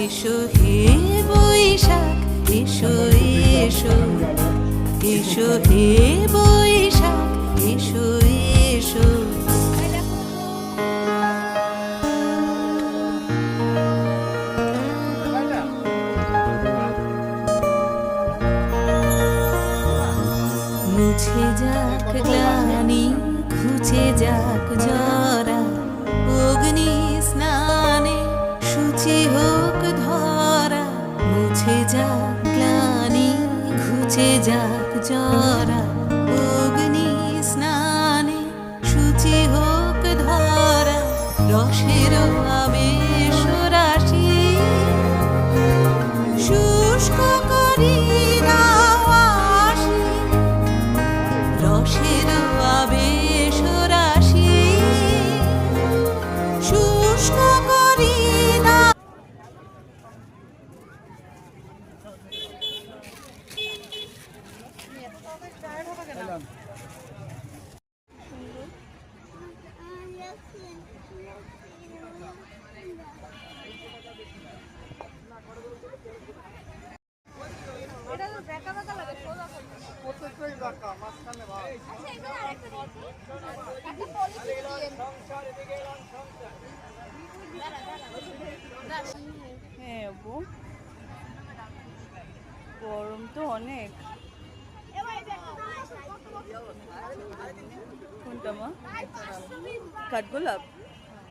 এসো হে বৈশাখ এসো এসো, এসো হে বৈশাখ এসো এসো। মুছে যাক গ্লানি ঘুচে যাক জরা, অগ্নি স্নানে শুচি হোক ধরা। মুছে যাক গ্লানি ঘুচে যাক জরা, অগ্নি স্নানে শুচি হোক ধরা। রসের আবেশ রাশি শুষ্ক করি দাও আসি, রসের আবেশ রাশি শুষ্ক করি দাও। হ্যাঁ আপু, গরম তো অনেক। কোনটা মা? কাঠগোলাপ।